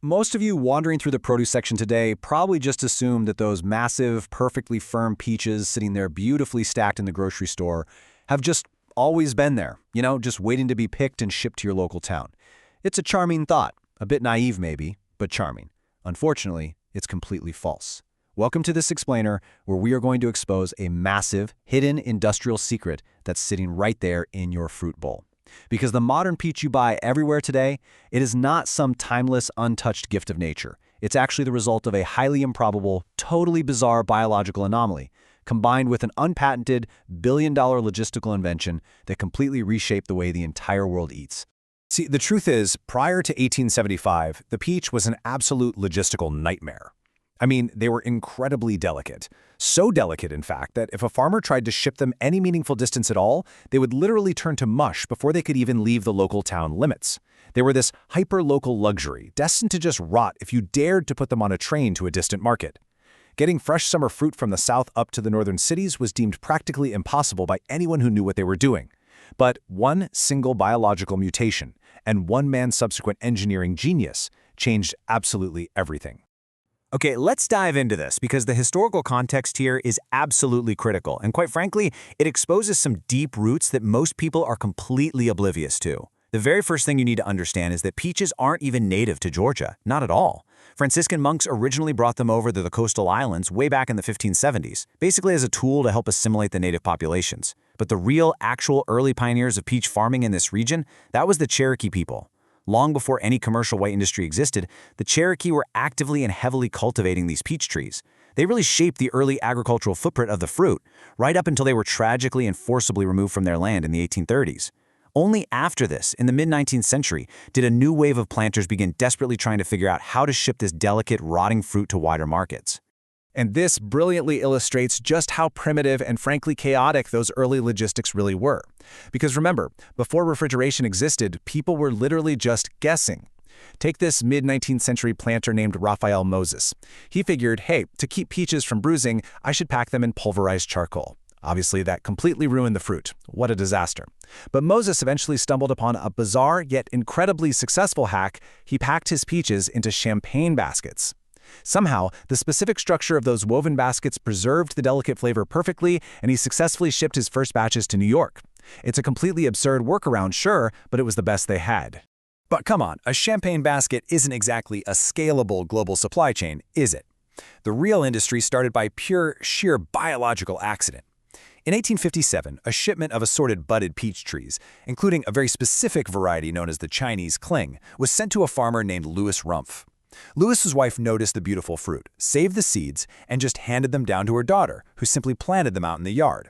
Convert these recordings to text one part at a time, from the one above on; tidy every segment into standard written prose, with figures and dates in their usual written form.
Most of you wandering through the produce section today probably just assumed that those massive, perfectly firm peaches sitting there beautifully stacked in the grocery store have just always been there, just waiting to be picked and shipped to your local town. It's a charming thought, a bit naive maybe, but charming. Unfortunately, it's completely false. Welcome to this explainer, where we are going to expose a massive, hidden industrial secret that's sitting right there in your fruit bowl. Because the modern peach you buy everywhere today, it is not some timeless, untouched gift of nature. It's actually the result of a highly improbable, totally bizarre biological anomaly, combined with an unpatented, billion-dollar logistical invention that completely reshaped the way the entire world eats. See, the truth is, prior to 1875, the peach was an absolute logistical nightmare. I mean, they were incredibly delicate. So delicate, in fact, that if a farmer tried to ship them any meaningful distance at all, they would literally turn to mush before they could even leave the local town limits. They were this hyper-local luxury, destined to just rot if you dared to put them on a train to a distant market. Getting fresh summer fruit from the south up to the northern cities was deemed practically impossible by anyone who knew what they were doing. But one single biological mutation and one man's subsequent engineering genius changed absolutely everything. Okay, let's dive into this because the historical context here is absolutely critical, and quite frankly, it exposes some deep roots that most people are completely oblivious to. The very first thing you need to understand is that peaches aren't even native to Georgia, not at all. Franciscan monks originally brought them over to the coastal islands way back in the 1570s, basically as a tool to help assimilate the native populations. But the real, actual early pioneers of peach farming in this region, that was the Cherokee people. Long before any commercial white industry existed, the Cherokee were actively and heavily cultivating these peach trees. They really shaped the early agricultural footprint of the fruit, right up until they were tragically and forcibly removed from their land in the 1830s. Only after this, in the mid-19th century, did a new wave of planters begin desperately trying to figure out how to ship this delicate, rotting fruit to wider markets. And this brilliantly illustrates just how primitive and frankly chaotic those early logistics really were. Because remember, before refrigeration existed, people were literally just guessing. Take this mid-19th century planter named Raphael Moses. He figured, hey, to keep peaches from bruising, I should pack them in pulverized charcoal. Obviously, that completely ruined the fruit. What a disaster. But Moses eventually stumbled upon a bizarre yet incredibly successful hack. He packed his peaches into champagne baskets. Somehow, the specific structure of those woven baskets preserved the delicate flavor perfectly, and he successfully shipped his first batches to New York. It's a completely absurd workaround, sure, but it was the best they had. But come on, a champagne basket isn't exactly a scalable global supply chain, is it? The real industry started by pure, sheer biological accident. In 1857, a shipment of assorted budded peach trees, including a very specific variety known as the Chinese cling, was sent to a farmer named Louis Rumpf. Louis's wife noticed the beautiful fruit, saved the seeds, and just handed them down to her daughter, who simply planted them out in the yard.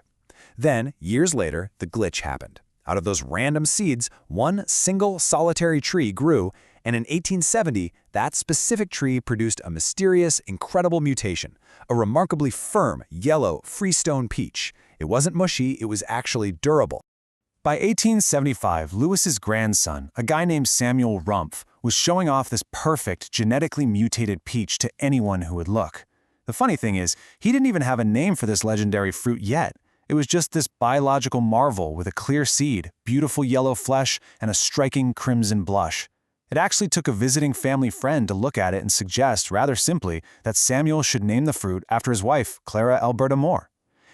Then, years later, the glitch happened. Out of those random seeds, one single solitary tree grew, and in 1870, that specific tree produced a mysterious, incredible mutation, a remarkably firm, yellow, freestone peach. It wasn't mushy, it was actually durable. By 1875, Louis's grandson, a guy named Samuel Rumpf, was showing off this perfect, genetically mutated peach to anyone who would look. The funny thing is, he didn't even have a name for this legendary fruit yet. It was just this biological marvel with a clear seed, beautiful yellow flesh, and a striking crimson blush. It actually took a visiting family friend to look at it and suggest, rather simply, that Samuel should name the fruit after his wife, Clara Alberta Moore.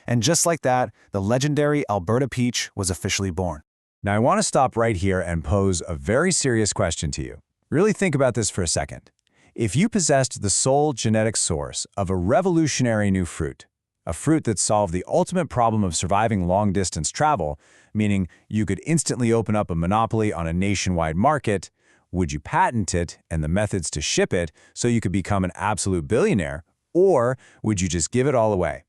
And just like that, the legendary Alberta peach was officially born. Now I want to stop right here and pose a very serious question to you. Really think about this for a second. If you possessed the sole genetic source of a revolutionary new fruit, a fruit that solved the ultimate problem of surviving long-distance travel, meaning you could instantly open up a monopoly on a nationwide market, would you patent it and the methods to ship it so you could become an absolute billionaire, or would you just give it all away?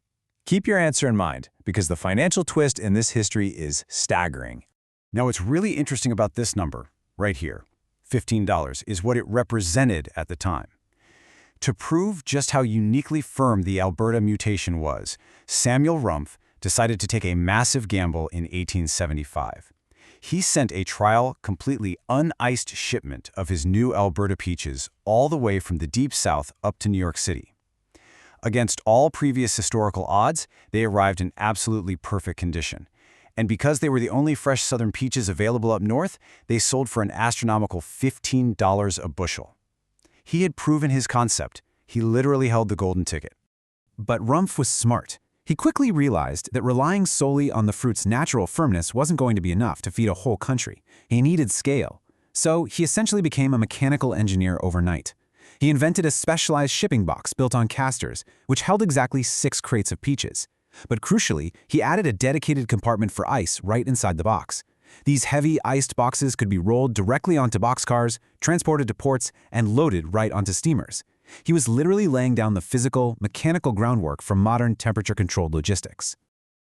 Keep your answer in mind, because the financial twist in this history is staggering. Now, what's really interesting about this number, right here, $15, is what it represented at the time. To prove just how uniquely firm the Alberta mutation was, Samuel Rumpf decided to take a massive gamble in 1875. He sent a trial, completely uniced shipment of his new Alberta peaches all the way from the Deep South up to New York City. Against all previous historical odds, they arrived in absolutely perfect condition. And because they were the only fresh southern peaches available up north, they sold for an astronomical $15 a bushel. He had proven his concept. He literally held the golden ticket. But Rumpf was smart. He quickly realized that relying solely on the fruit's natural firmness wasn't going to be enough to feed a whole country. He needed scale. So he essentially became a mechanical engineer overnight. He invented a specialized shipping box built on casters, which held exactly 6 crates of peaches. But crucially, he added a dedicated compartment for ice right inside the box. These heavy, iced boxes could be rolled directly onto boxcars, transported to ports, and loaded right onto steamers. He was literally laying down the physical, mechanical groundwork for modern temperature-controlled logistics.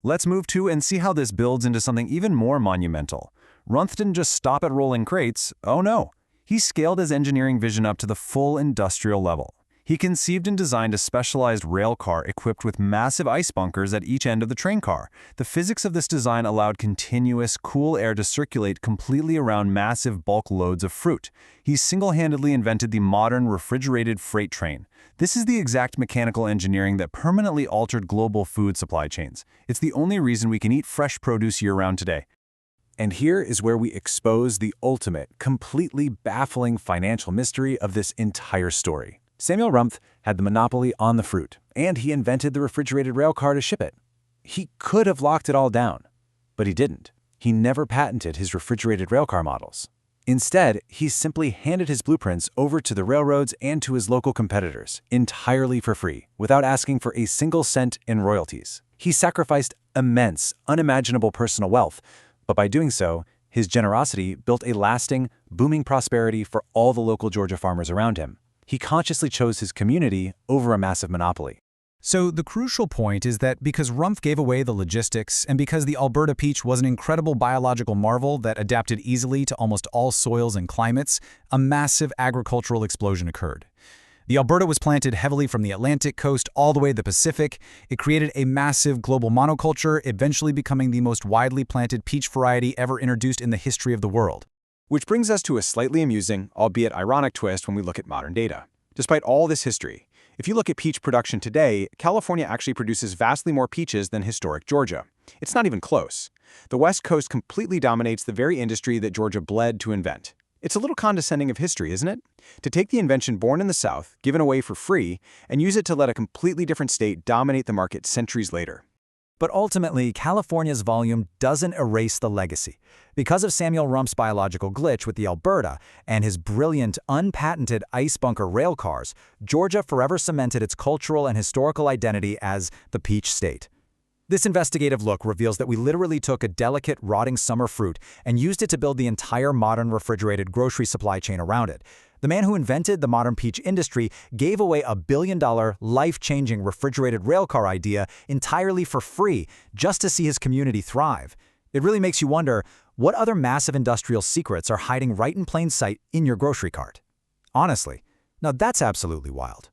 Let's move to and see how this builds into something even more monumental. Rumpf didn't just stop at rolling crates. Oh no. He scaled his engineering vision up to the full industrial level. He conceived and designed a specialized rail car equipped with massive ice bunkers at each end of the train car. The physics of this design allowed continuous, cool air to circulate completely around massive bulk loads of fruit. He single-handedly invented the modern refrigerated freight train. This is the exact mechanical engineering that permanently altered global food supply chains. It's the only reason we can eat fresh produce year-round today. And here is where we expose the ultimate, completely baffling financial mystery of this entire story. Samuel Rumpf had the monopoly on the fruit, and he invented the refrigerated rail car to ship it. He could have locked it all down, but he didn't. He never patented his refrigerated railcar models. Instead, he simply handed his blueprints over to the railroads and to his local competitors, entirely for free, without asking for a single cent in royalties. He sacrificed immense, unimaginable personal wealth, but by doing so, his generosity built a lasting, booming prosperity for all the local Georgia farmers around him. He consciously chose his community over a massive monopoly. So the crucial point is that because Rumpf gave away the logistics and because the Alberta peach was an incredible biological marvel that adapted easily to almost all soils and climates, a massive agricultural explosion occurred. The Alberta was planted heavily from the Atlantic coast all the way to the Pacific. It created a massive global monoculture, eventually becoming the most widely planted peach variety ever introduced in the history of the world. Which brings us to a slightly amusing, albeit ironic twist when we look at modern data. Despite all this history, if you look at peach production today, California actually produces vastly more peaches than historic Georgia. It's not even close. The West Coast completely dominates the very industry that Georgia bled to invent. It's a little condescending of history, isn't it? To take the invention born in the South, given away for free, and use it to let a completely different state dominate the market centuries later. But ultimately, California's volume doesn't erase the legacy. Because of Samuel Rumpf's biological glitch with the Alberta and his brilliant, unpatented ice bunker rail cars, Georgia forever cemented its cultural and historical identity as the Peach State. This investigative look reveals that we literally took a delicate, rotting summer fruit and used it to build the entire modern refrigerated grocery supply chain around it. The man who invented the modern peach industry gave away a billion-dollar, life-changing refrigerated railcar idea entirely for free just to see his community thrive. It really makes you wonder, what other massive industrial secrets are hiding right in plain sight in your grocery cart? Honestly, now that's absolutely wild.